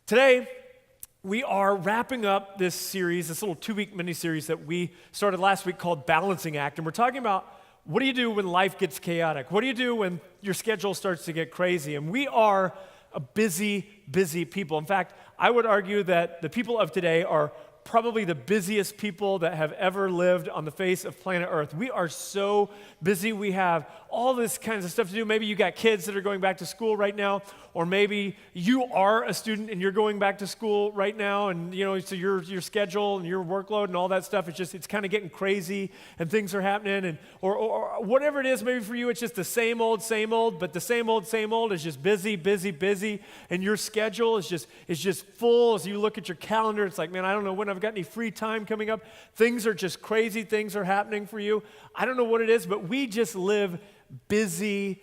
Today, we are wrapping up this series, this little 2-week mini-series that we started last week called Balancing Act. And we're talking about what do you do when life gets chaotic? What do you do when your schedule starts to get crazy? And we are a busy, busy people. In fact, I would argue that the people of today are probably the busiest people that have ever lived on the face of planet Earth. We are so busy. We have all this kinds of stuff to do. Maybe you got kids that are going back to school right now, or maybe you are a student and you're going back to school right now, and so your schedule and your workload and all that stuff, it's kind of getting crazy and things are happening, and or whatever it is. Maybe for you it's just the same old, but the same old is just busy, busy, and your schedule is just full. As you look at your calendar, it's like, man, I don't know when I've got any free time coming up. Things are just crazy. Things are happening for you. I don't know what it is, but we just live busy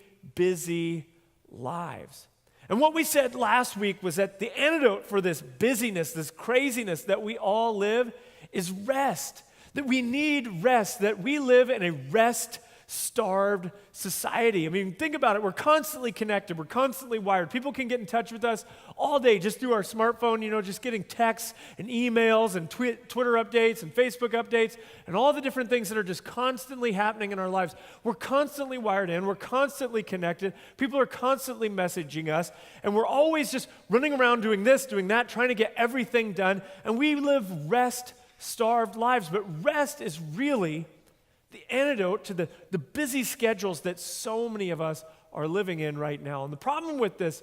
lives. And what we said last week was that the antidote for this busyness, this craziness that we all live is rest. That we need rest, that we live in a rest-starved society. I mean, think about it. We're constantly connected. We're constantly wired. People can get in touch with us all day just through our smartphone, just getting texts and emails and Twitter updates and Facebook updates and all the different things that are just constantly happening in our lives. We're constantly wired in. We're constantly connected. People are constantly messaging us, and we're always just running around doing this, doing that, trying to get everything done, and we live rest-starved lives. But rest is really the antidote to the busy schedules that so many of us are living in right now. And the problem with this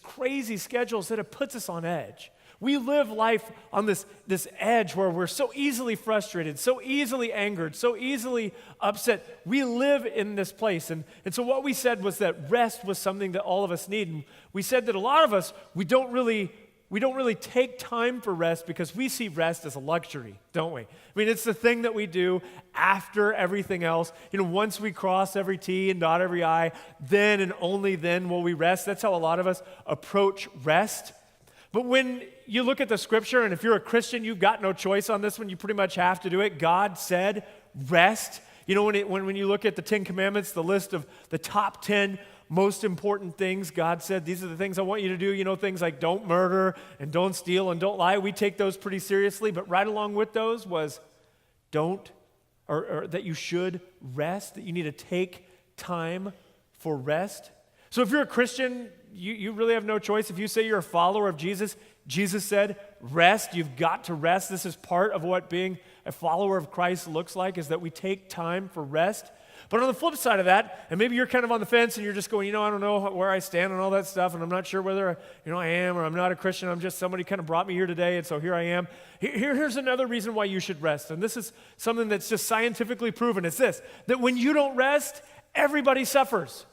crazy schedule is that it puts us on edge. We live life on this edge where we're so easily frustrated, so easily angered, so easily upset. We live in this place. And so what we said was that rest was something that all of us need. And we said that a lot of us, we don't really take time for rest because we see rest as a luxury, don't we? I mean, it's the thing that we do after everything else. Once we cross every T and dot every I, then and only then will we rest. That's how a lot of us approach rest. But when you look at the scripture, and if you're a Christian, you've got no choice on this one. You pretty much have to do it. God said rest. When you look at the 10 Commandments, the list of the top 10 most important things, God said, these are the things I want you to do. Things like don't murder and don't steal and don't lie. We take those pretty seriously, but right along with those was that you should rest, that you need to take time for rest. So if you're a Christian, you really have no choice. If you say you're a follower of Jesus, Jesus said rest. You've got to rest. This is part of what being a follower of Christ looks like, is that we take time for rest. But on the flip side of that, and maybe you're kind of on the fence and you're just going, I don't know where I stand and all that stuff, and I'm not sure whether I am or I'm not a Christian. I'm just somebody kind of brought me here today, and so here I am. Here's another reason why you should rest, and this is something that's just scientifically proven. It's this, that when you don't rest, everybody suffers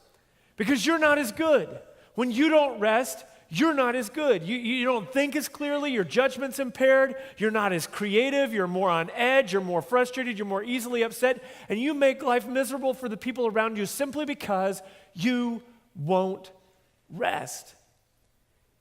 because you're not as good. When you don't rest, you're not as good. You don't think as clearly. Your judgment's impaired. You're not as creative. You're more on edge. You're more frustrated. You're more easily upset. And you make life miserable for the people around you simply because you won't rest.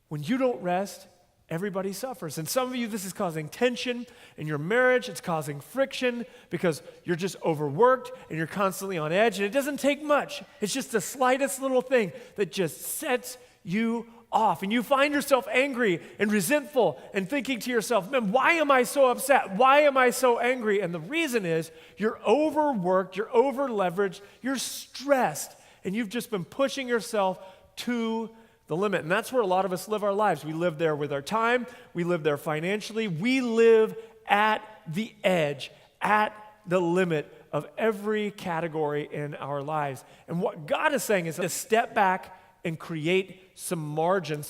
When you don't rest, everybody suffers. And some of you, this is causing tension in your marriage. It's causing friction because you're just overworked and you're constantly on edge. And it doesn't take much. It's just the slightest little thing that just sets you off, and you find yourself angry and resentful and thinking to yourself, man, why am I so upset? Why am I so angry? And the reason is you're overworked, you're over-leveraged, you're stressed, and you've just been pushing yourself to the limit. And that's where a lot of us live our lives. We live there with our time. We live there financially. We live at the edge, at the limit of every category in our lives. And what God is saying is to step back and create some margin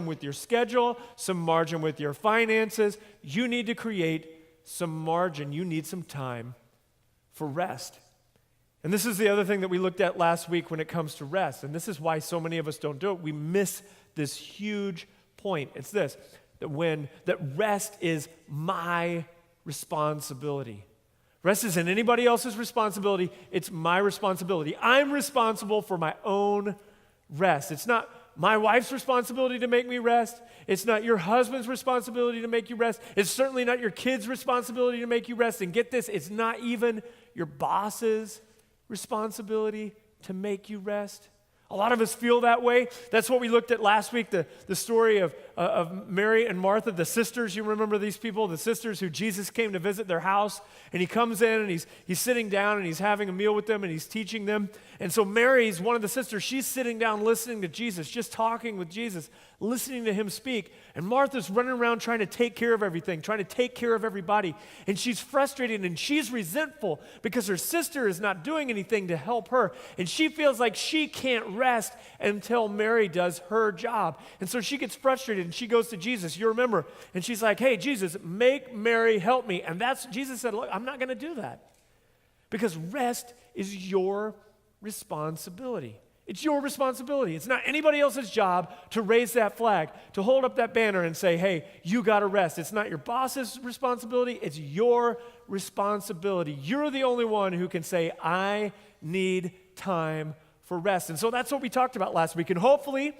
with your schedule, some margin with your finances. You need to create some margin. You need some time for rest. And this is the other thing that we looked at last week when it comes to rest. And this is why so many of us don't do it. We miss this huge point. It's this, that rest is my responsibility. Rest isn't anybody else's responsibility. It's my responsibility. I'm responsible for my own rest. It's not my wife's responsibility to make me rest. It's not your husband's responsibility to make you rest. It's certainly not your kid's responsibility to make you rest. And get this, it's not even your boss's responsibility to make you rest. A lot of us feel that way. That's what we looked at last week, the story of of Mary and Martha, the sisters. You remember these people, the sisters who Jesus came to visit their house, and he comes in and he's sitting down and he's having a meal with them and he's teaching them. And so Mary's one of the sisters. She's sitting down listening to Jesus, just talking with Jesus, listening to him speak. And Martha's running around trying to take care of everything, trying to take care of everybody. And she's frustrated and she's resentful because her sister is not doing anything to help her. And she feels like she can't rest until Mary does her job. And so she gets frustrated and she goes to Jesus, you remember. And she's like, hey, Jesus, make Mary help me. And Jesus said, look, I'm not going to do that. Because rest is your responsibility. It's your responsibility. It's not anybody else's job to raise that flag, to hold up that banner and say, hey, you got to rest. It's not your boss's responsibility. It's your responsibility. You're the only one who can say, I need time for rest. And so that's what we talked about last week. And hopefully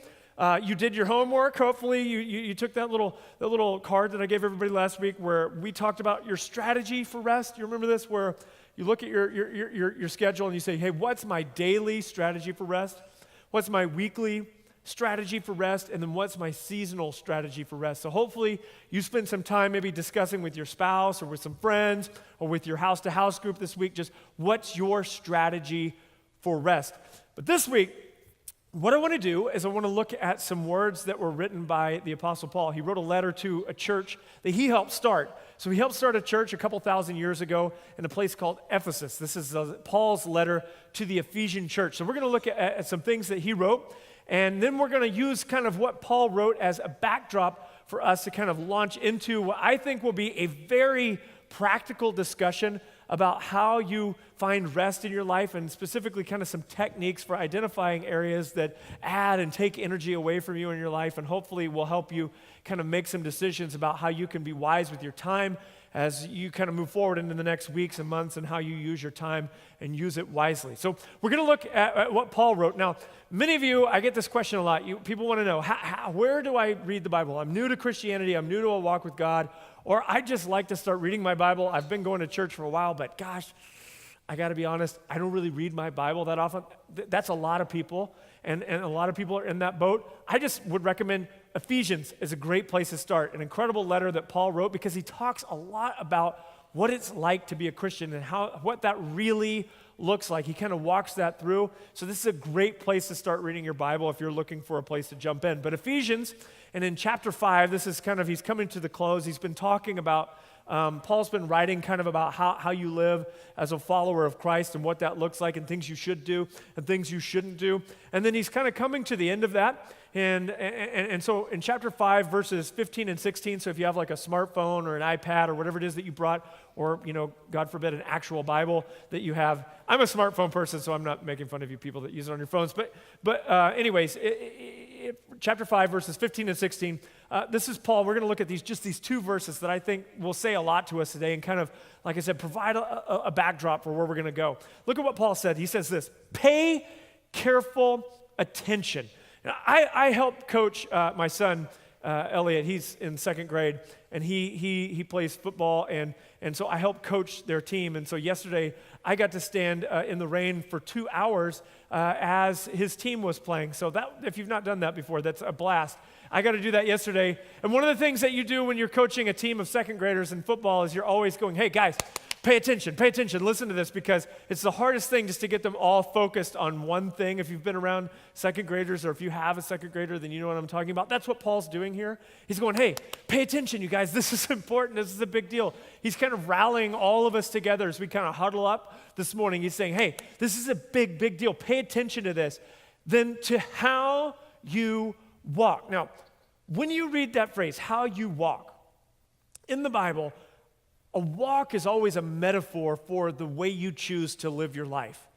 you did your homework. Hopefully you took that little card that I gave everybody last week where we talked about your strategy for rest. You remember this, where you look at your schedule and you say, hey, what's my daily strategy for rest? What's my weekly strategy for rest? And then what's my seasonal strategy for rest? So hopefully you spend some time maybe discussing with your spouse or with some friends or with your house-to-house group this week, just what's your strategy for rest. But this week, what I want to do is I want to look at some words that were written by the Apostle Paul. He wrote a letter to a church that he helped start. So he helped start a church a couple thousand years ago in a place called Ephesus. This is Paul's letter to the Ephesian church. So we're going to look at some things that he wrote, and then we're going to use kind of what Paul wrote as a backdrop for us to kind of launch into what I think will be a very practical discussion about how you find rest in your life, and specifically kind of some techniques for identifying areas that add and take energy away from you in your life, and hopefully will help you kind of make some decisions about how you can be wise with your time as you kind of move forward into the next weeks and months, and how you use your time and use it wisely. So we're going to look at what Paul wrote. Now, many of you, I get this question a lot. People want to know, where do I read the Bible? I'm new to Christianity. I'm new to a walk with God. Or I just like to start reading my Bible. I've been going to church for a while, but gosh, I got to be honest, I don't really read my Bible that often. That's a lot of people, and a lot of people are in that boat. I just would recommend Ephesians is a great place to start, an incredible letter that Paul wrote, because he talks a lot about what it's like to be a Christian and what that really looks like. He kind of walks that through. So this is a great place to start reading your Bible if you're looking for a place to jump in. But Ephesians, and in chapter 5, this is kind of, he's coming to the close. He's been talking about, Paul's been writing kind of about how you live as a follower of Christ and what that looks like, and things you should do and things you shouldn't do. And then he's kind of coming to the end of that. And so in chapter 5, verses 15 and 16, so if you have like a smartphone or an iPad or whatever it is that you brought, or, God forbid, an actual Bible that you have. I'm a smartphone person, so I'm not making fun of you people that use it on your phones. But anyways, chapter 5, verses 15 and 16, this is Paul. We're going to look at these two verses that I think will say a lot to us today, and kind of, like I said, provide a backdrop for where we're going to go. Look at what Paul said. He says this: pay careful attention. Now, I help coach my son, Elliot. He's in second grade, and he plays football, and so I help coach their team. And so yesterday, I got to stand in the rain for 2 hours as his team was playing. So that, if you've not done that before, that's a blast. I got to do that yesterday. And one of the things that you do when you're coaching a team of second graders in football is you're always going, hey, guys, pay attention, listen to this, because it's the hardest thing just to get them all focused on one thing. If you've been around second graders, or if you have a second grader, then you know what I'm talking about. That's what Paul's doing here. He's going, hey, pay attention, you guys. This is important. This is a big deal. He's kind of rallying all of us together as we kind of huddle up this morning. He's saying, hey, this is a big, big deal. Pay attention to this. Then to how you walk. Now, when you read that phrase, how you walk, in the Bible, a walk is always a metaphor for the way you choose to live your life.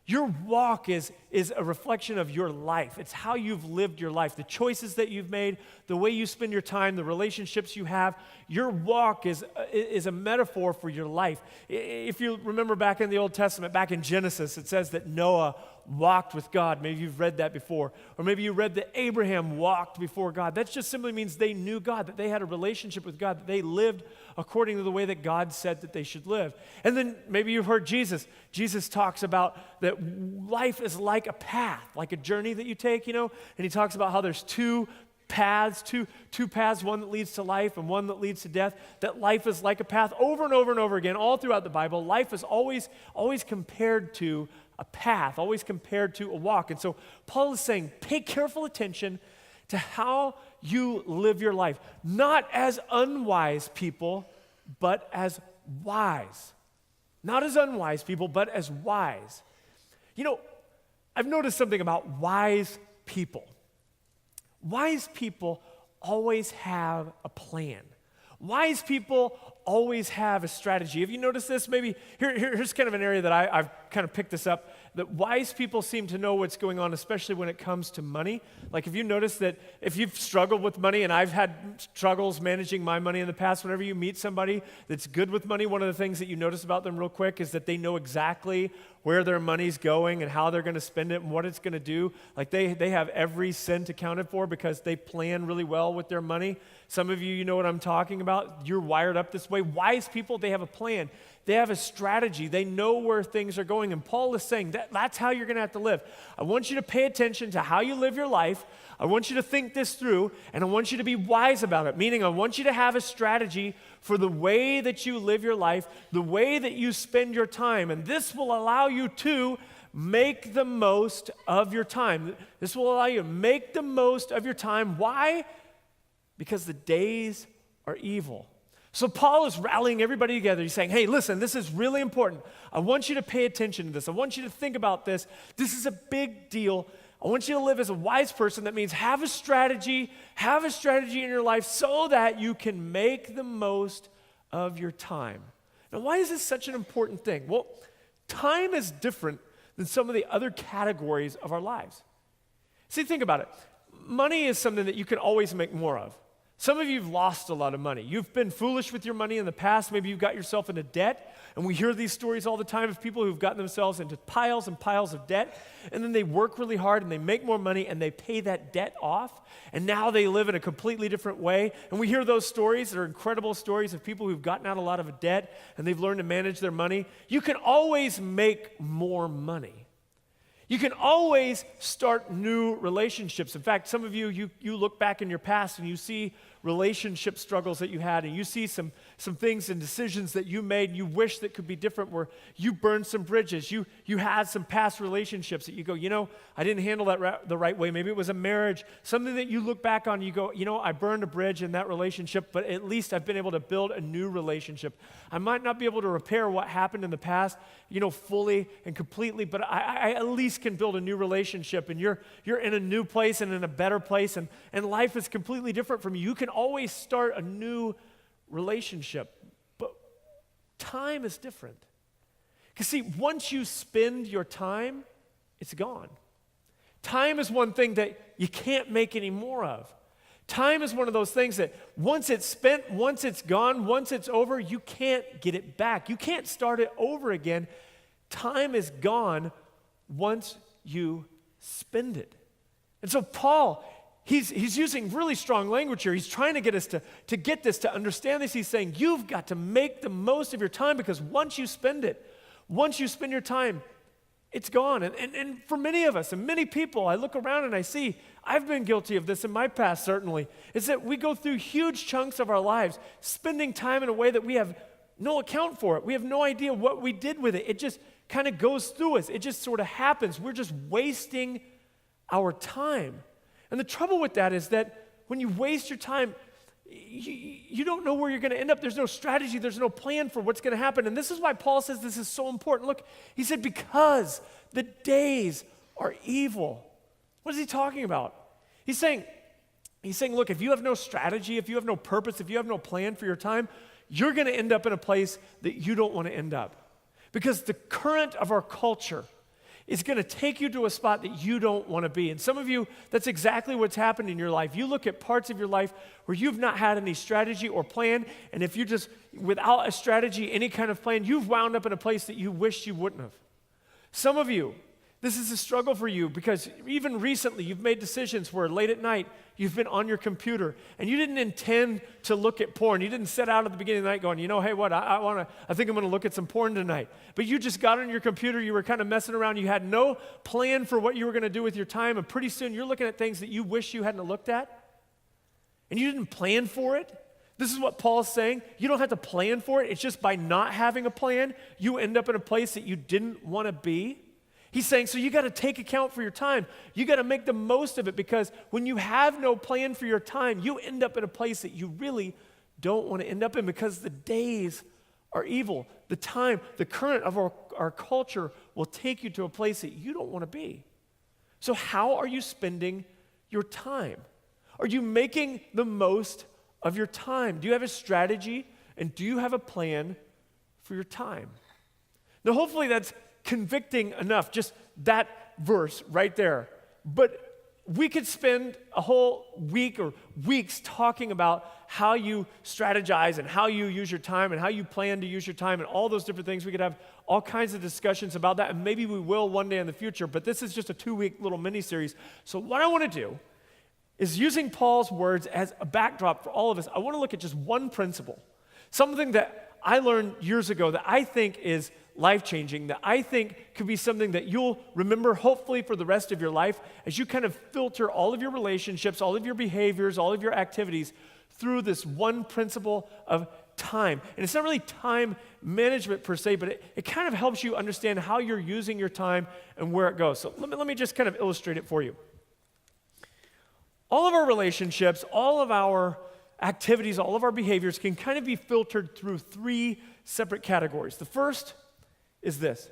Your walk is a reflection of your life. It's how you've lived your life, the choices that you've made, the way you spend your time, the relationships you have. Your walk is a metaphor for your life. If you remember back in the Old Testament, back in Genesis, it says that Noah walked with God. Maybe you've read that before. Or maybe you read that Abraham walked before God. That just simply means they knew God, that they had a relationship with God, that they lived according to the way that God said that they should live. And then maybe you've heard Jesus. Jesus talks about that life is like a path, like a journey that you take, and he talks about how there's two paths, two paths, one that leads to life and one that leads to death, that life is like a path over and over and over again, all throughout the Bible. Life is always compared to a path, always compared to a walk. And so Paul is saying, pay careful attention to how you live your life, not as unwise people, but as wise. Not as unwise people, but as wise. You know, I've noticed something about wise people. Wise people always have a plan. Wise people always have a strategy. Have you noticed this? Maybe here's kind of an area that I've kind of picked this up, that wise people seem to know what's going on, especially when it comes to money. Like if you notice that if you've struggled with money, and I've had struggles managing my money in the past, whenever you meet somebody that's good with money, one of the things that you notice about them real quick is that they know exactly where their money's going and how they're going to spend it and what it's going to do. Like they have every cent accounted for because they plan really well with their money. Some of you, you know what I'm talking about. You're wired up this way. Wise people, they have a plan. They have a strategy. They know where things are going. And Paul is saying that's how you're going to have to live. I want you to pay attention to how you live your life. I want you to think this through, and I want you to be wise about it, meaning I want you to have a strategy for the way that you live your life, the way that you spend your time. And this will allow you to make the most of your time. This will allow you to make the most of your time. Why? Because the days are evil. So Paul is rallying everybody together. He's saying, hey, listen, this is really important. I want you to pay attention to this. I want you to think about this. This is a big deal. I want you to live as a wise person. That means have a strategy in your life so that you can make the most of your time. Now, why is this such an important thing? Well, time is different than some of the other categories of our lives. See, think about it. Money is something that you can always make more of. Some of you have lost a lot of money. You've been foolish with your money in the past. Maybe you've got yourself into debt. And we hear these stories all the time of people who've gotten themselves into piles and piles of debt. And then they work really hard and they make more money and they pay that debt off. And now they live in a completely different way. And we hear those stories. They're incredible stories of people who've gotten out a lot of debt and they've learned to manage their money. You can always make more money. You can always start new relationships. In fact, some of you look back in your past and you see relationship struggles that you had, and you see some things and decisions that you made and you wish that could be different, where you burned some bridges. You had some past relationships that you go, I didn't handle that the right way. Maybe it was a marriage, something that you look back on and you go, I burned a bridge in that relationship, but at least I've been able to build a new relationship. I might not be able to repair what happened in the past, fully and completely, but I at least can build a new relationship, and you're in a new place and in a better place, and life is completely different from you. You can always start a new relationship, but time is different. Because see, once you spend your time, it's gone. Time is one thing that you can't make any more of. Time is one of those things that once it's spent, once it's gone, once it's over, you can't get it back. You can't start it over again. Time is gone once you spend it. And so Paul, he's using really strong language here. He's trying to get us to get this, to understand this. He's saying you've got to make the most of your time, because once you spend it, once you spend your time, it's gone. And for many of us and many people, I look around and I see, I've been guilty of this in my past certainly, is that we go through huge chunks of our lives spending time in a way that we have no account for it. We have no idea what we did with it. It just kind of goes through us. It just sort of happens. We're just wasting our time. And the trouble with that is that when you waste your time, you don't know where you're going to end up. There's no strategy. There's no plan for what's going to happen. And this is why Paul says this is so important. Look, he said, because the days are evil. What is he talking about? He's saying, look, if you have no strategy, if you have no purpose, if you have no plan for your time, you're going to end up in a place that you don't want to end up. Because the current of our culture is going to take you to a spot that you don't want to be. And some of you, that's exactly what's happened in your life. You look at parts of your life where you've not had any strategy or plan, and if you just, without a strategy, any kind of plan, you've wound up in a place that you wished you wouldn't have. Some of you, this is a struggle for you because even recently you've made decisions where late at night you've been on your computer and you didn't intend to look at porn. You didn't set out at the beginning of the night going, hey, what, I think I'm going to look at some porn tonight. But you just got on your computer, you were kind of messing around, you had no plan for what you were going to do with your time, and pretty soon you're looking at things that you wish you hadn't looked at. and you didn't plan for it, this is what Paul's saying. You don't have to plan for it. It's just by not having a plan, you end up in a place that you didn't want to be. He's saying, so you got to take account for your time. You got to make the most of it, because when you have no plan for your time, you end up in a place that you really don't want to end up in, because the days are evil. The time, the current of our culture will take you to a place that you don't want to be. So how are you spending your time? Are you making the most of your time? Do you have a strategy, and do you have a plan for your time? Now, hopefully that's convicting enough, just that verse right there. But we could spend a whole week or weeks talking about how you strategize and how you use your time and how you plan to use your time and all those different things. We could have all kinds of discussions about that, and maybe we will one day in the future, but this is just a 2-week little mini-series. So what I want to do is, using Paul's words as a backdrop for all of us, I want to look at just one principle, something that I learned years ago that I think is life-changing, that I think could be something that you'll remember hopefully for the rest of your life as you kind of filter all of your relationships, all of your behaviors, all of your activities through this one principle of time. And it's not really time management per se, but it kind of helps you understand how you're using your time and where it goes. So let me just kind of illustrate it for you. All of our relationships, all of our activities, all of our behaviors can kind of be filtered through 3 separate categories. The first is this: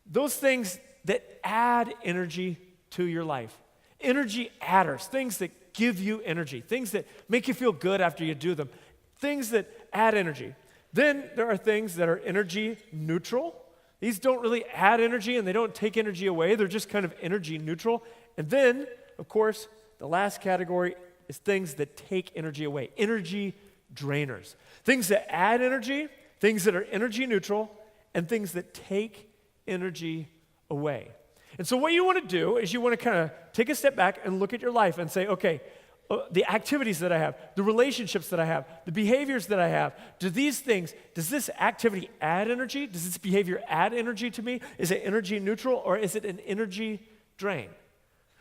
those things that add energy to your life. Energy adders, things that give you energy, things that make you feel good after you do them, things that add energy. Then there are things that are energy neutral. These don't really add energy and they don't take energy away. They're just kind of energy neutral. And then, of course, the last category is things that take energy away, energy drainers. Things that add energy, things that are energy neutral, and things that take energy away. And so what you want to do is you want to kind of take a step back and look at your life and say, okay, the activities that I have, the relationships that I have, the behaviors that I have, does this activity add energy? Does this behavior add energy to me? Is it energy neutral, or is it an energy drain?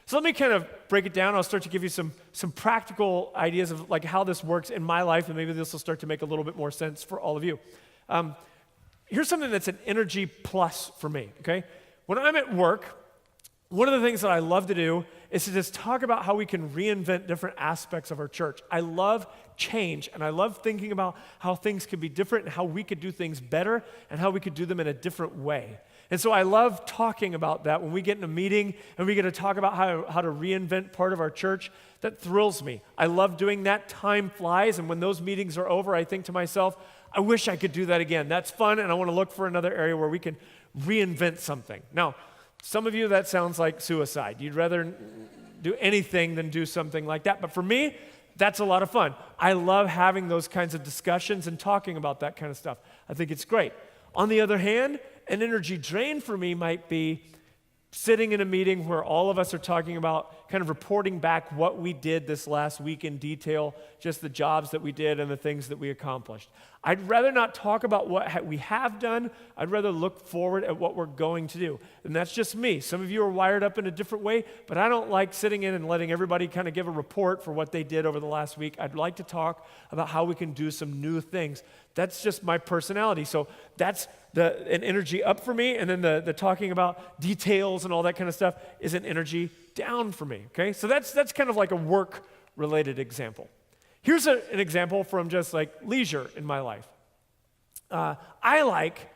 So let me kind of break it down. I'll start to give you some practical ideas of like how this works in my life, and maybe this will start to make a little bit more sense for all of you. Here's something that's an energy plus for me, okay? When I'm at work, one of the things that I love to do is to just talk about how we can reinvent different aspects of our church. I love change, and I love thinking about how things could be different and how we could do things better and how we could do them in a different way. And so I love talking about that when we get in a meeting and we get to talk about how to reinvent part of our church. That thrills me. I love doing that. Time flies, and when those meetings are over, I think to myself, I wish I could do that again. That's fun, and I want to look for another area where we can reinvent something. Now, some of you, that sounds like suicide. You'd rather do anything than do something like that. But for me, that's a lot of fun. I love having those kinds of discussions and talking about that kind of stuff. I think it's great. On the other hand, an energy drain for me might be sitting in a meeting where all of us are talking about kind of reporting back what we did this last week in detail, just the jobs that we did and the things that we accomplished. I'd rather not talk about what we have done. I'd rather look forward at what we're going to do. And that's just me. Some of you are wired up in a different way, but I don't like sitting in and letting everybody kind of give a report for what they did over the last week. I'd like to talk about how we can do some new things. That's just my personality. So that's an energy up for me, and then the talking about details and all that kind of stuff is an energy down for me, okay? So that's kind of like a work-related example. Here's an example from just like leisure in my life. I like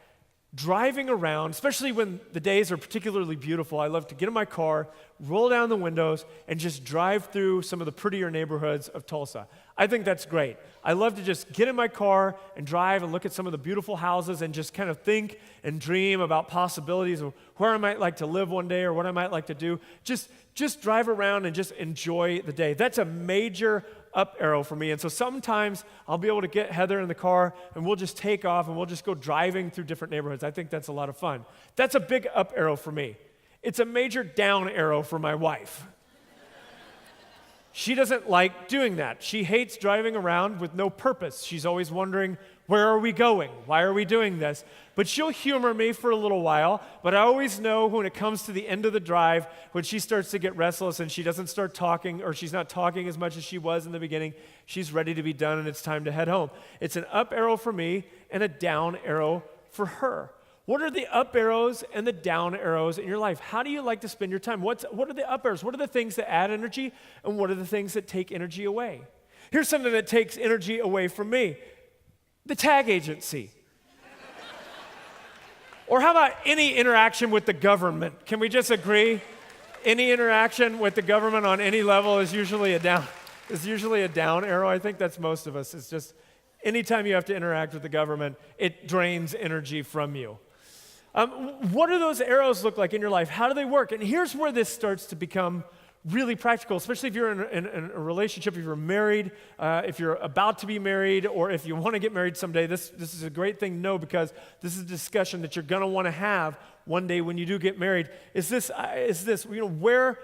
driving around, especially when the days are particularly beautiful. I love to get in my car, roll down the windows, and just drive through some of the prettier neighborhoods of Tulsa. I think that's great. I love to just get in my car and drive and look at some of the beautiful houses and just kind of think and dream about possibilities of where I might like to live one day or what I might like to do. Just drive around and just enjoy the day. That's a major up arrow for me. And so sometimes I'll be able to get Heather in the car and we'll just take off and we'll just go driving through different neighborhoods. I think that's a lot of fun. That's a big up arrow for me. It's a major down arrow for my wife. she doesn't like doing that. She hates driving around with no purpose. She's always wondering, where are we going? Why are we doing this? But she'll humor me for a little while, but I always know when it comes to the end of the drive, when she starts to get restless and she doesn't start talking, or she's not talking as much as she was in the beginning, she's ready to be done and it's time to head home. It's an up arrow for me and a down arrow for her. What are the up arrows and the down arrows in your life? How do you like to spend your time? What are the up arrows? What are the things that add energy, and what are the things that take energy away? Here's something that takes energy away from me: the tag agency. Or how about any interaction with the government? Can we just agree? Any interaction with the government on any level is usually a down arrow. I think that's most of us. It's just anytime you have to interact with the government, it drains energy from you. What do those arrows look like in your life? How do they work? And here's where this starts to become really practical, especially if you're in a relationship, if you're married, if you're about to be married, or if you want to get married someday. This is a great thing to know, because this is a discussion that you're going to want to have one day when you do get married. Is this where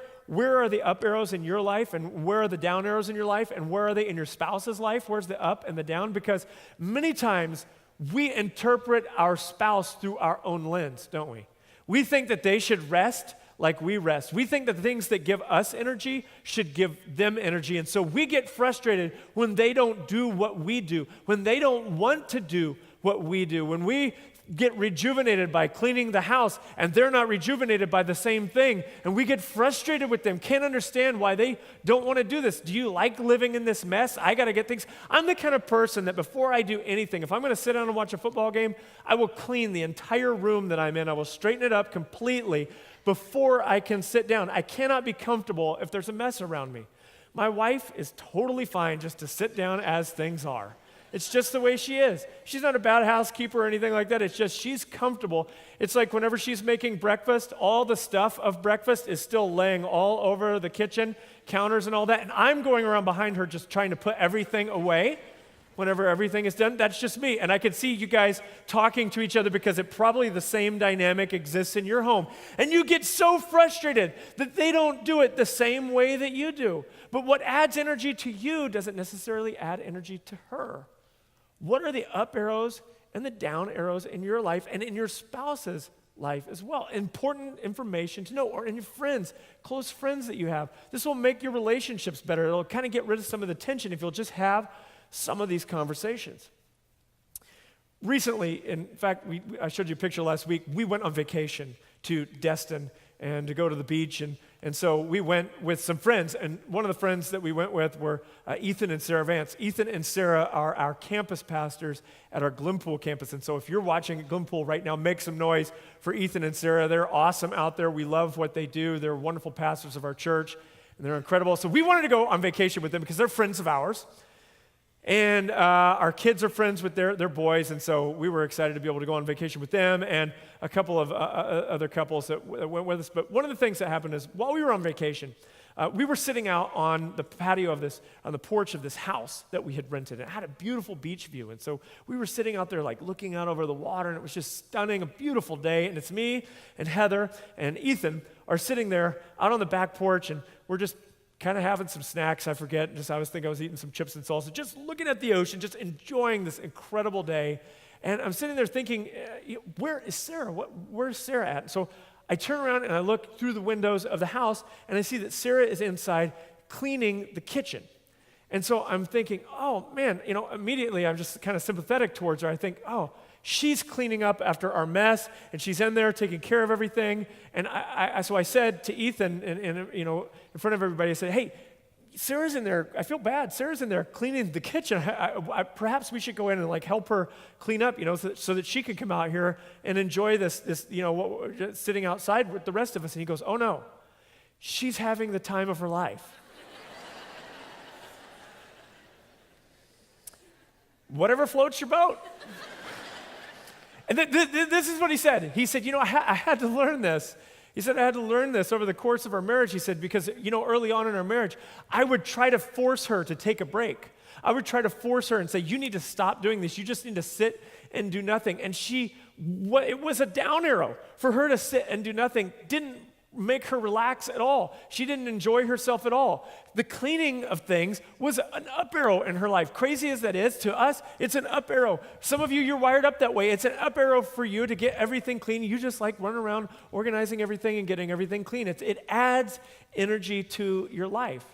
are the up arrows in your life, and where are the down arrows in your life, and where are they in your spouse's life? Where's the up and the down? Because many times we interpret our spouse through our own lens, don't we? We think that they should rest like we rest. We think that the things that give us energy should give them energy. And so we get frustrated when they don't do what we do, when they don't want to do what we do, when we get rejuvenated by cleaning the house and they're not rejuvenated by the same thing, and we get frustrated with them, can't understand why they don't want to do this. Do you like living in this mess? I got to get things. I'm the kind of person that before I do anything, if I'm going to sit down and watch a football game, I will clean the entire room that I'm in. I will straighten it up completely before I can sit down. I cannot be comfortable if there's a mess around me. My wife is totally fine just to sit down as things are. It's just the way she is. She's not a bad housekeeper or anything like that. It's just she's comfortable. It's like whenever she's making breakfast, all the stuff of breakfast is still laying all over the kitchen, counters and all that, and I'm going around behind her just trying to put everything away whenever everything is done. That's just me. And I can see you guys talking to each other because it probably the same dynamic exists in your home. And you get so frustrated that they don't do it the same way that you do. But what adds energy to you doesn't necessarily add energy to her. What are the up arrows and the down arrows in your life and in your spouse's life as well? Important information to know, or in your friends, close friends that you have. This will make your relationships better. It'll kind of get rid of some of the tension if you'll just have some of these conversations. Recently, in fact, I showed you a picture last week. We went on vacation to Destin and to go to the beach, and so we went with some friends, and one of the friends that we went with were Ethan and Sarah Vance. Ethan and Sarah are our campus pastors at our Glenpool campus, and so if you're watching at Glenpool right now, make some noise for Ethan and Sarah. They're awesome out there. We love what they do. They're wonderful pastors of our church, and they're incredible. So we wanted to go on vacation with them because they're friends of ours. And our kids are friends with their boys, and so we were excited to be able to go on vacation with them and a couple of other couples that went with us. But one of the things that happened is while we were on vacation, we were sitting out on the patio of on the porch of this house that we had rented. It had a beautiful beach view, and so we were sitting out there like looking out over the water, and it was just stunning, a beautiful day. And it's me and Heather and Ethan are sitting there out on the back porch, and we're just kind of having some snacks, I forget. I was eating some chips and salsa, just looking at the ocean, just enjoying this incredible day. And I'm sitting there thinking, where is Sarah? Where's Sarah at? So I turn around and I look through the windows of the house, and I see that Sarah is inside cleaning the kitchen. And so I'm thinking, oh man, immediately I'm just kind of sympathetic towards her. I think, oh, she's cleaning up after our mess, and she's in there taking care of everything. And so I said to Ethan, in front of everybody, I said, hey, Sarah's in there. I feel bad. Sarah's in there cleaning the kitchen. Perhaps we should go in and help her clean up, so that she can come out here and enjoy this, sitting outside with the rest of us. And he goes, oh no, she's having the time of her life. Whatever floats your boat. And this is what he said. He said, I had to learn this. He said, I had to learn this over the course of our marriage. He said, because, early on in our marriage, I would try to force her to take a break. I would try to force her and say, you need to stop doing this. You just need to sit and do nothing. And it was a down arrow for her to sit and do nothing. Didn't make her relax at all. She didn't enjoy herself at all. The cleaning of things was an up arrow in her life. Crazy as that is, to us, it's an up arrow. Some of you, you're wired up that way. It's an up arrow for you to get everything clean. You just like run around organizing everything and getting everything clean. It adds energy to your life.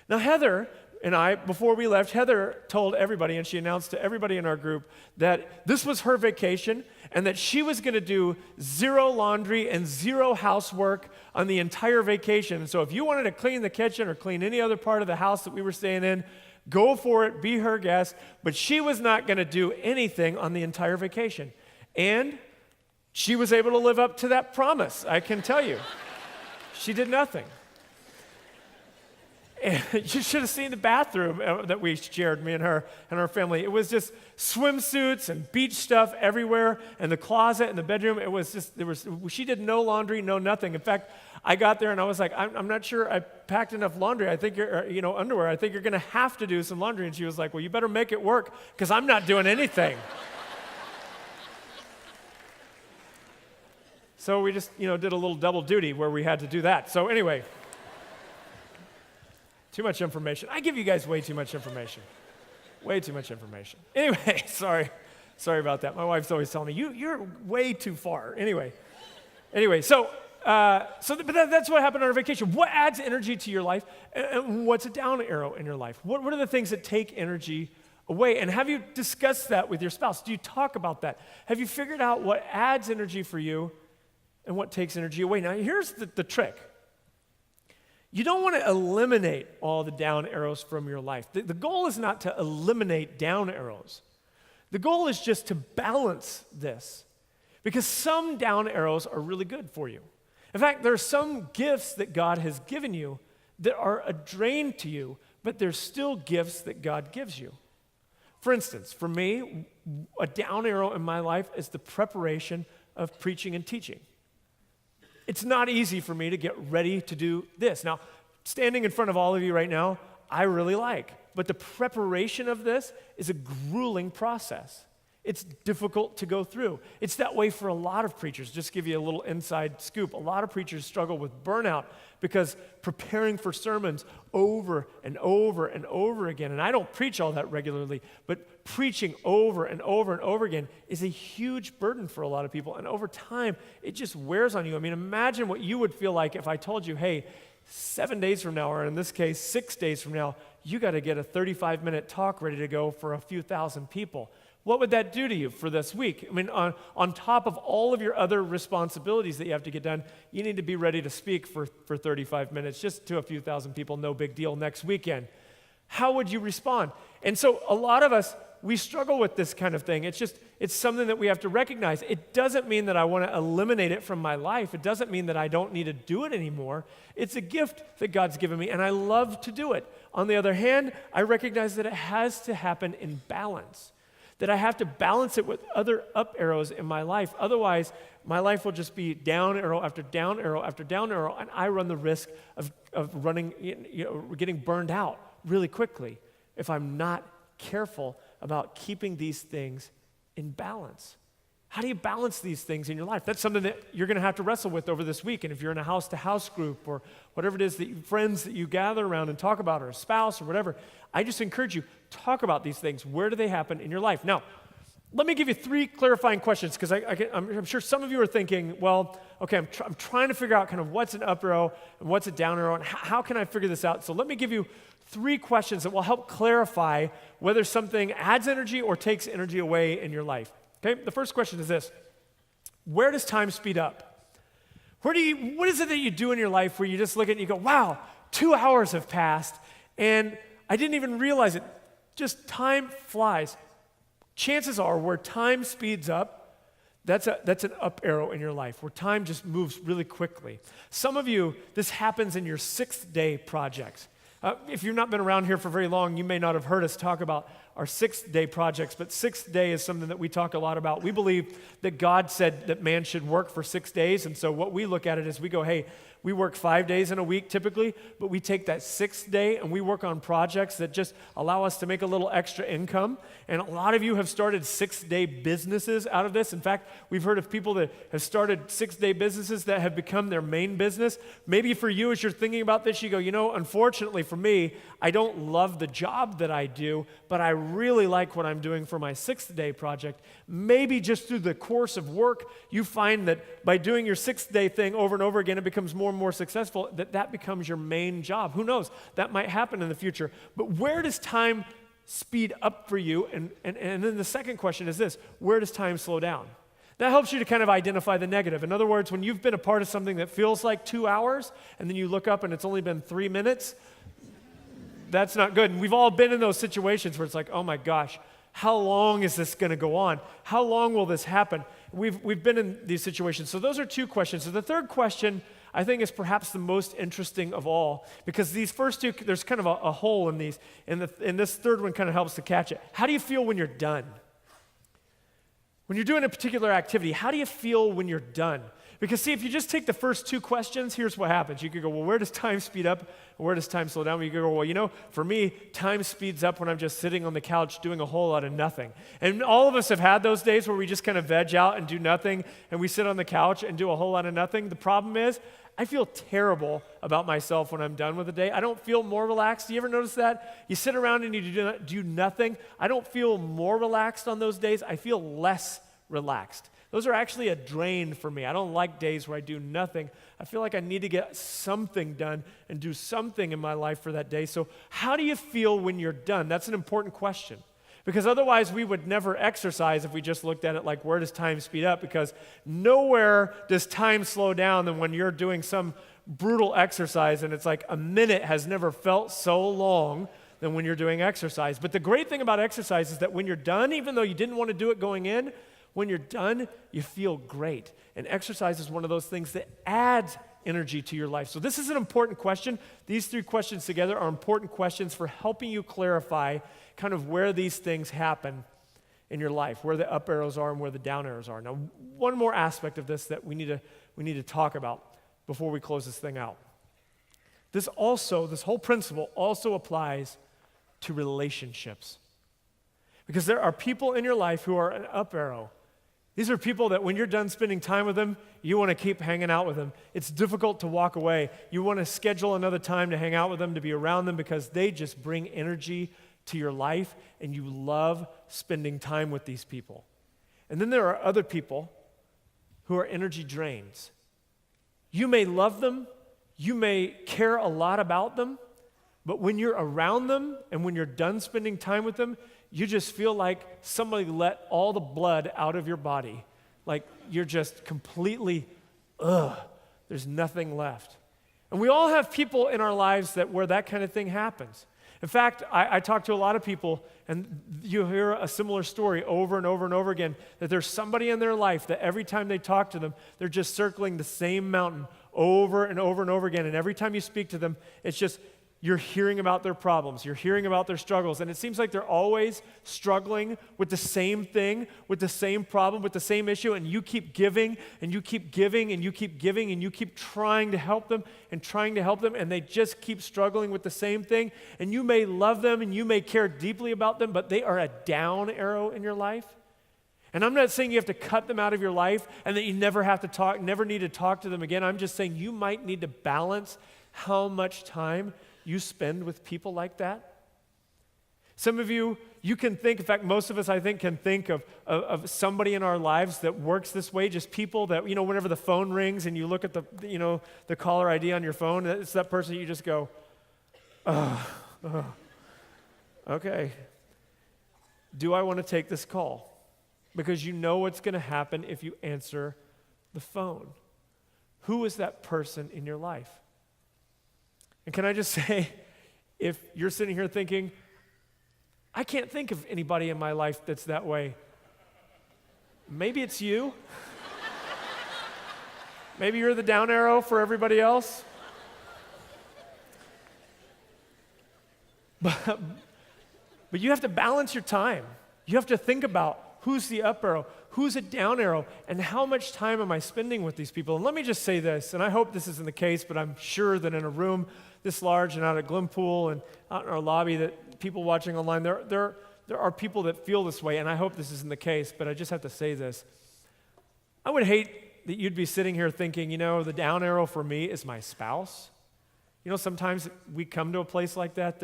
Now, Heather and I, before we left, Heather told everybody, and she announced to everybody in our group that this was her vacation and that she was going to do 0 laundry and 0 housework on the entire vacation. And so if you wanted to clean the kitchen or clean any other part of the house that we were staying in, go for it, be her guest. But she was not going to do anything on the entire vacation. And she was able to live up to that promise, I can tell you. She did nothing. And you should have seen the bathroom that we shared, me and her and our family. It was just swimsuits and beach stuff everywhere, and the closet and the bedroom. It was just, she did no laundry, no nothing. In fact, I got there and I was like, I'm not sure I packed enough laundry. I think underwear. I think you're going to have to do some laundry. And she was like, well, you better make it work because I'm not doing anything. So we just, did a little double duty where we had to do that. So anyway. Too much information. I give you guys way too much information. Way too much information. Anyway, sorry about that. My wife's always telling me, you're way too far. Anyway, so that's what happened on our vacation. What adds energy to your life, and what's a down arrow in your life? What are the things that take energy away? And have you discussed that with your spouse? Do you talk about that? Have you figured out what adds energy for you and what takes energy away? Now, here's the trick. You don't want to eliminate all the down arrows from your life. The goal is not to eliminate down arrows. The goal is just to balance this, because some down arrows are really good for you. In fact, there are some gifts that God has given you that are a drain to you, but they're still gifts that God gives you. For instance, for me, a down arrow in my life is the preparation of preaching and teaching. It's not easy for me to get ready to do this. Now, standing in front of all of you right now, I really like, but the preparation of this is a grueling process. It's difficult to go through. It's that way for a lot of preachers. Just to give you a little inside scoop. A lot of preachers struggle with burnout because preparing for sermons over and over and over again, and I don't preach all that regularly, but preaching over and over and over again is a huge burden for a lot of people, and over time, it just wears on you. I mean, imagine what you would feel like if I told you, hey, 7 days from now, or in this case, 6 days from now, you got to get a 35-minute talk ready to go for a few thousand people. What would that do to you for this week? I mean, on top of all of your other responsibilities that you have to get done, you need to be ready to speak for 35 minutes just to a few thousand people, no big deal, next weekend. How would you respond? And so a lot of us, we struggle with this kind of thing. It's something that we have to recognize. It doesn't mean that I want to eliminate it from my life. It doesn't mean that I don't need to do it anymore. It's a gift that God's given me, and I love to do it. On the other hand, I recognize that it has to happen in balance, that I have to balance it with other up arrows in my life. Otherwise, my life will just be down arrow after down arrow after down arrow, and I run the risk of getting burned out really quickly if I'm not careful about keeping these things in balance. How do you balance these things in your life? That's something that you're going to have to wrestle with over this week. And if you're in a house-to-house group or whatever it is that friends that you gather around and talk about, or a spouse or whatever, I just encourage you, talk about these things. Where do they happen in your life? Now, let me give you 3 clarifying questions, because I'm sure some of you are thinking, well, okay, I'm trying to figure out kind of what's an up arrow and what's a down arrow, and how can I figure this out? So let me give you 3 questions that will help clarify whether something adds energy or takes energy away in your life. Okay, the first question is this: where does time speed up? What is it that you do in your life where you just look at it and you go, wow, 2 hours have passed and I didn't even realize it. Just time flies. Chances are where time speeds up, that's an up arrow in your life, where time just moves really quickly. Some of you, this happens in your 6th day projects. If you've not been around here for very long, you may not have heard us talk about our 6-day projects, but 6th day is something that we talk a lot about. We believe that God said that man should work for 6 days, and so what we look at it is we go, hey, we work 5 days in a week typically, but we take that 6th day and we work on projects that just allow us to make a little extra income. And a lot of you have started 6-day businesses out of this. In fact, we've heard of people that have started 6-day businesses that have become their main business. Maybe for you, as you're thinking about this, you go, unfortunately for me, I don't love the job that I do, but I really like what I'm doing for my 6th day project. Maybe just through the course of work, you find that by doing your 6th day thing over and over again, it becomes more and more successful, that becomes your main job. Who knows? That might happen in the future. But where does time speed up for you? And then the second question is this: where does time slow down? That helps you to kind of identify the negative. In other words, when you've been a part of something that feels like 2 hours, and then you look up and it's only been 3 minutes, that's not good. And we've all been in those situations where it's like, oh my gosh, how long is this going to go on? How long will this happen? We've been in these situations. So those are 2 questions. So the third question, I think, is perhaps the most interesting of all, because these first 2, there's kind of a hole in these, and this third one kind of helps to catch it. How do you feel when you're done? When you're doing a particular activity, how do you feel when you're done? Because see, if you just take the first 2 questions, here's what happens. You could go, well, where does time speed up? Or where does time slow down? You could go, well, for me, time speeds up when I'm just sitting on the couch doing a whole lot of nothing. And all of us have had those days where we just kind of veg out and do nothing, and we sit on the couch and do a whole lot of nothing. The problem is, I feel terrible about myself when I'm done with the day. I don't feel more relaxed. Do you ever notice that? You sit around and you do nothing. I don't feel more relaxed on those days. I feel less relaxed. Those are actually a drain for me. I don't like days where I do nothing. I feel like I need to get something done and do something in my life for that day. So how do you feel when you're done? That's an important question. Because otherwise we would never exercise if we just looked at it like, where does time speed up? Because nowhere does time slow down than when you're doing some brutal exercise and it's like a minute has never felt so long than when you're doing exercise. But the great thing about exercise is that when you're done, even though you didn't want to do it going in, when you're done, you feel great. And exercise is one of those things that adds energy to your life. So this is an important question. These 3 questions together are important questions for helping you clarify kind of where these things happen in your life, where the up arrows are and where the down arrows are. Now, one more aspect of this that we need to talk about before we close this thing out. This whole principle also applies to relationships. Because there are people in your life who are an up arrow. These are people that when you're done spending time with them, you want to keep hanging out with them. It's difficult to walk away. You want to schedule another time to hang out with them, to be around them, because they just bring energy to your life, and you love spending time with these people. And then there are other people who are energy drains. You may love them, you may care a lot about them, but when you're around them and when you're done spending time with them, you just feel like somebody let all the blood out of your body. Like you're just completely, there's nothing left. And we all have people in our lives where that kind of thing happens. In fact, I talk to a lot of people, and you hear a similar story over and over and over again, that there's somebody in their life that every time they talk to them, they're just circling the same mountain over and over and over again. And every time you speak to them, it's just, you're hearing about their problems, you're hearing about their struggles, and it seems like they're always struggling with the same thing, with the same problem, with the same issue, and you keep giving, and you keep giving, and you keep giving, and you keep trying to help them, and they just keep struggling with the same thing, and you may love them, and you may care deeply about them, but they are a down arrow in your life. And I'm not saying you have to cut them out of your life, and that you never need to talk to them again. I'm just saying you might need to balance how much time you spend with people like that. Some of you can think, in fact, most of us, I think, can think of somebody in our lives that works this way, just people that, whenever the phone rings and you look at the caller ID on your phone, it's that person you just go, okay, do I want to take this call? Because you know what's going to happen if you answer the phone. Who is that person in your life? And can I just say, if you're sitting here thinking, I can't think of anybody in my life that's that way, maybe it's you. Maybe you're the down arrow for everybody else. But But you have to balance your time. You have to think about who's the up arrow, who's a down arrow, and how much time am I spending with these people? And let me just say this, and I hope this isn't the case, but I'm sure that in a room this large and out at Glenpool and out in our lobby, that people watching online, there are people that feel this way, and I hope this isn't the case, but I just have to say this. I would hate that you'd be sitting here thinking, the down arrow for me is my spouse. Sometimes we come to a place like that,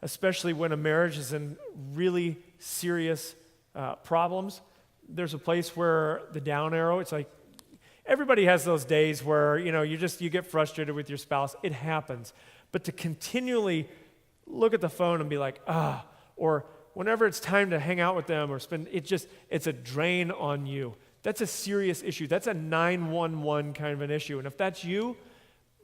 especially when a marriage is in really serious problems, there's a place where the down arrow, it's like, everybody has those days where, you get frustrated with your spouse. It happens. But to continually look at the phone and be like, or whenever it's time to hang out with them or spend, it's a drain on you. That's a serious issue. That's a 911 kind of an issue. And if that's you,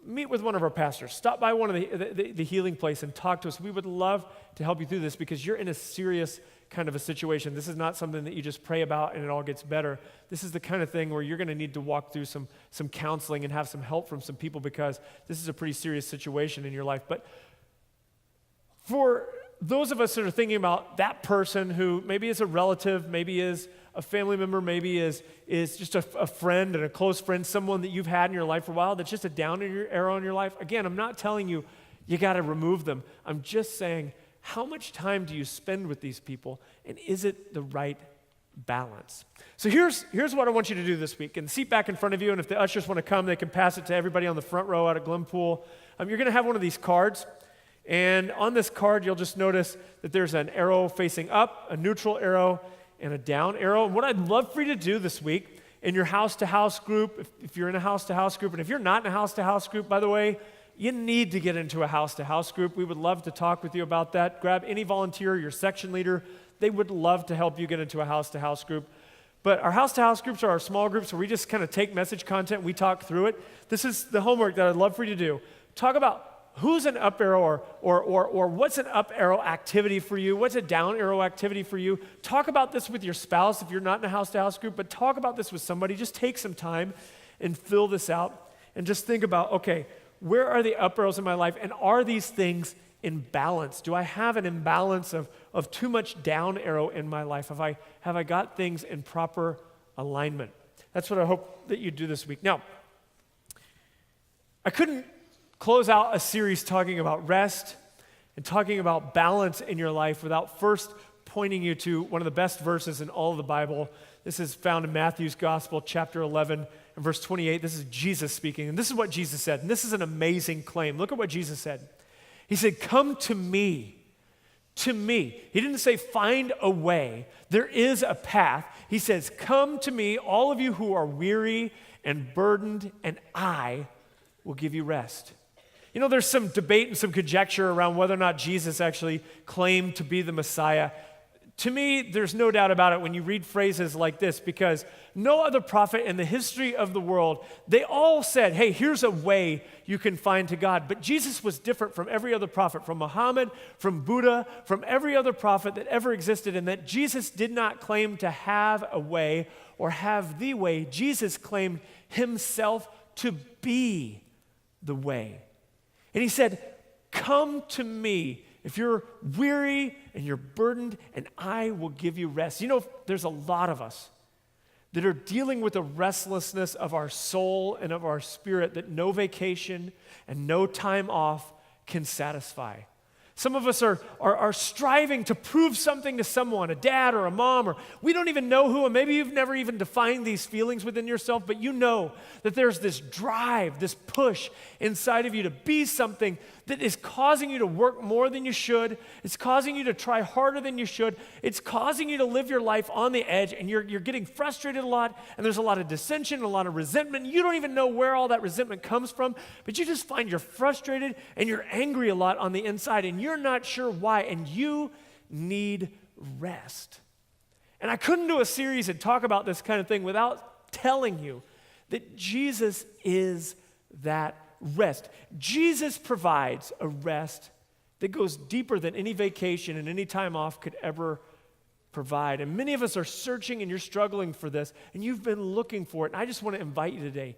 meet with one of our pastors. Stop by one of the healing place and talk to us. We would love to help you through this because you're in a serious kind of a situation. This is not something that you just pray about and it all gets better. This is the kind of thing where you're going to need to walk through some counseling and have some help from some people because this is a pretty serious situation in your life. But for those of us that are thinking about that person who maybe is a relative, maybe is a family member, maybe is just a friend and a close friend, someone that you've had in your life for a while that's just a down arrow in your life. Again, I'm not telling you got to remove them. I'm just saying, how much time do you spend with these people, and is it the right balance? So here's what I want you to do this week. And the seat back in front of you, and if the ushers want to come, they can pass it to everybody on the front row out at Glenpool. You're going to have one of these cards. And on this card, you'll just notice that there's an arrow facing up, a neutral arrow, and a down arrow. And what I'd love for you to do this week in your house-to-house group, if you're in a house-to-house group, and if you're not in a house-to-house group, by the way, you need to get into a house-to-house group. We would love to talk with you about that. Grab any volunteer, your section leader. They would love to help you get into a house-to-house group. But our house-to-house groups are our small groups where we just kind of take message content, we talk through it. This is the homework that I'd love for you to do. Talk about who's an up arrow or what's an up arrow activity for you? What's a down arrow activity for you? Talk about this with your spouse if you're not in a house-to-house group, but talk about this with somebody. Just take some time and fill this out and just think about, okay, where are the up arrows in my life, and are these things in balance? Do I have an imbalance of too much down arrow in my life? Have I got things in proper alignment? That's what I hope that you do this week. Now, I couldn't close out a series talking about rest and talking about balance in your life without first pointing you to one of the best verses in all of the Bible. This is found in Matthew's Gospel, chapter 11, and verse 28. This is Jesus speaking, and this is what Jesus said, and this is an amazing claim. Look at what Jesus said. He said, "Come to me, to me." He didn't say find a way. There is a path. He says, "Come to me, all of you who are weary and burdened, and I will give you rest." There's some debate and some conjecture around whether or not Jesus actually claimed to be the Messiah. To me, there's no doubt about it when you read phrases like this, because no other prophet in the history of the world, they all said, hey, here's a way you can find to God. But Jesus was different from every other prophet, from Muhammad, from Buddha, from every other prophet that ever existed, in that Jesus did not claim to have a way or have the way. Jesus claimed himself to be the way. And he said, "Come to me if you're weary and you're burdened, and I will give you rest." There's a lot of us that are dealing with the restlessness of our soul and of our spirit that no vacation and no time off can satisfy. Some of us are striving to prove something to someone, a dad or a mom, or we don't even know who, and maybe you've never even defined these feelings within yourself, but you know that there's this drive, this push inside of you to be something that is causing you to work more than you should. It's causing you to try harder than you should. It's causing you to live your life on the edge, and you're getting frustrated a lot, and there's a lot of dissension, a lot of resentment. You don't even know where all that resentment comes from, but you just find you're frustrated and you're angry a lot on the inside, and you're not sure why, and you need rest. And I couldn't do a series and talk about this kind of thing without telling you that Jesus is that rest. Jesus provides a rest that goes deeper than any vacation and any time off could ever provide. And many of us are searching, and you're struggling for this, and you've been looking for it. And I just want to invite you today,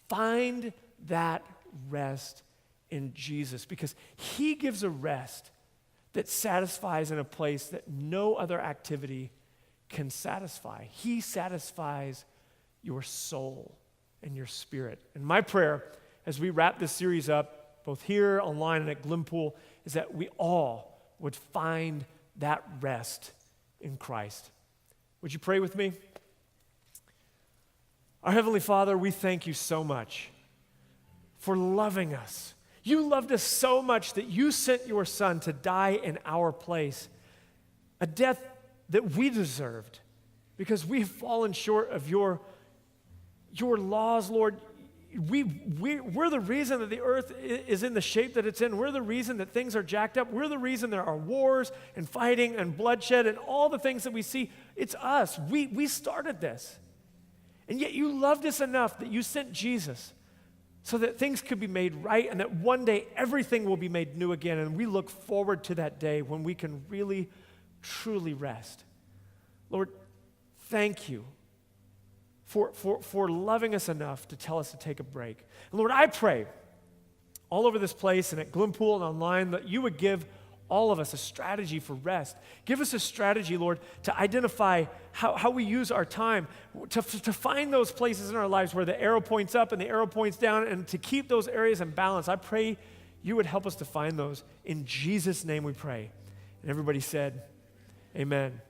find that rest in Jesus, because he gives a rest that satisfies in a place that no other activity can satisfy. He satisfies your soul and your spirit. And my prayer as we wrap this series up, both here, online, and at Glenpool, is that we all would find that rest in Christ. Would you pray with me? Our Heavenly Father, we thank you so much for loving us. You loved us so much that you sent your Son to die in our place, a death that we deserved because we've fallen short of your laws, Lord. We're the reason that the earth is in the shape that it's in. We're the reason that things are jacked up. We're the reason there are wars and fighting and bloodshed and all the things that we see. It's us. We started this. And yet you loved us enough that you sent Jesus so that things could be made right and that one day everything will be made new again. And we look forward to that day when we can really, truly rest. Lord, thank you for loving us enough to tell us to take a break. And Lord, I pray all over this place and at Glenpool and online that you would give all of us a strategy for rest. Give us a strategy, Lord, to identify how we use our time, to find those places in our lives where the arrow points up and the arrow points down, and to keep those areas in balance. I pray you would help us to find those. In Jesus' name we pray. And everybody said, amen.